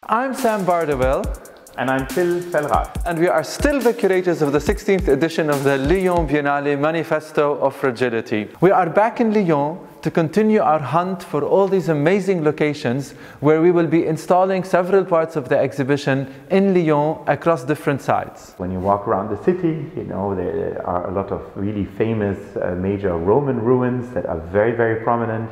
I'm Sam Bardawil. And I'm Phil Fellrath. And we are still the curators of the 16th edition of the Lyon Biennale Manifesto of Fragility. We are back in Lyon to continue our hunt for all these amazing locations where we will be installing several parts of the exhibition in Lyon across different sites. When you walk around the city, you know, there are a lot of really famous major Roman ruins that are very, very prominent.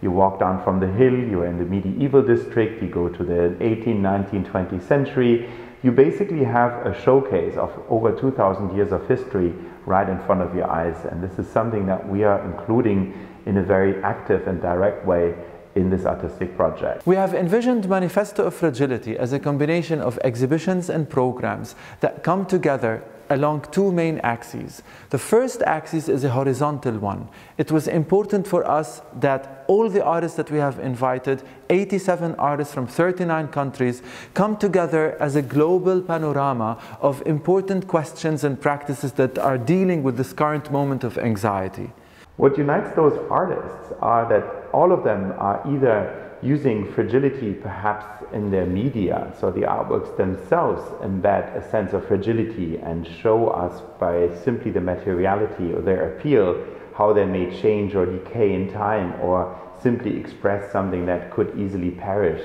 You walk down from the hill, you're in the medieval district, you go to the 18th, 19th, 20th century. You basically have a showcase of over 2,000 years of history right in front of your eyes. And this is something that we are including in a very active and direct way in this artistic project. We have envisioned Manifesto of Fragility as a combination of exhibitions and programs that come together along two main axes. The first axis is a horizontal one. It was important for us that all the artists that we have invited, 87 artists from 39 countries, come together as a global panorama of important questions and practices that are dealing with this current moment of anxiety. What unites those artists are that all of them are either using fragility perhaps in their media, so the artworks themselves embed a sense of fragility and show us by simply the materiality or their appeal how they may change or decay in time, or simply express something that could easily perish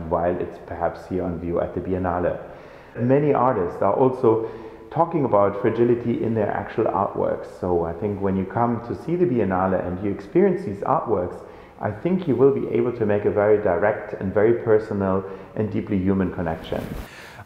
while it's perhaps here on view at the Biennale. Many artists are also talking about fragility in their actual artworks, so I think when you come to see the Biennale and you experience these artworks, I think you will be able to make a very direct and very personal and deeply human connection.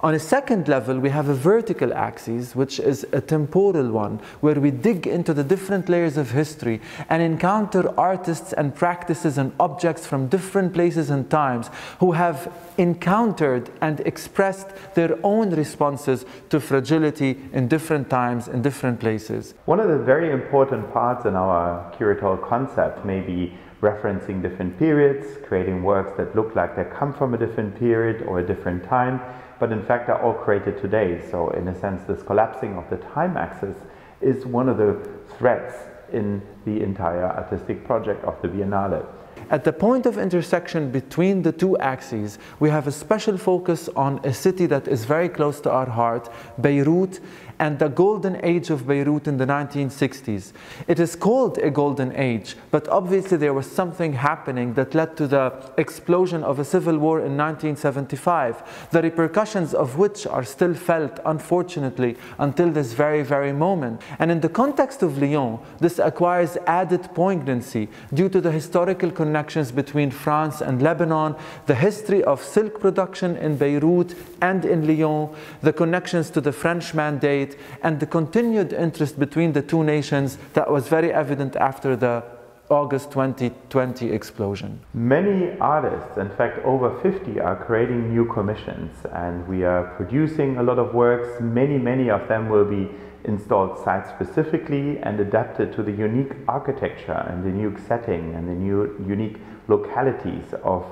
On a second level, we have a vertical axis, which is a temporal one, where we dig into the different layers of history and encounter artists and practices and objects from different places and times who have encountered and expressed their own responses to fragility in different times, in different places. One of the very important parts in our curatorial concept may be referencing different periods, creating works that look like they come from a different period or a different time, but in fact are all created today. So in a sense, this collapsing of the time axis is one of the threads in the entire artistic project of the Biennale. At the point of intersection between the two axes, we have a special focus on a city that is very close to our heart, Beirut, and the golden age of Beirut in the 1960s. It is called a golden age, but obviously there was something happening that led to the explosion of a civil war in 1975, the repercussions of which are still felt, unfortunately, until this very, very moment. And in the context of Lyon, this acquires added poignancy due to the historical connections between France and Lebanon, the history of silk production in Beirut and in Lyon, the connections to the French Mandate, and the continued interest between the two nations that was very evident after the August 2020 explosion. Many artists, in fact over 50, are creating new commissions, and we are producing a lot of works. Many of them will be installed site-specifically and adapted to the unique architecture and the unique setting and the unique localities of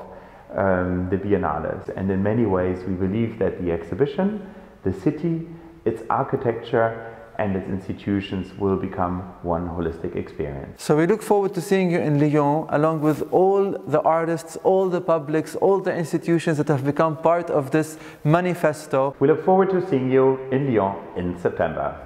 the Biennales. And in many ways we believe that the exhibition, the city, its architecture and its institutions will become one holistic experience. So we look forward to seeing you in Lyon, along with all the artists, all the publics, all the institutions that have become part of this manifesto. We look forward to seeing you in Lyon in September.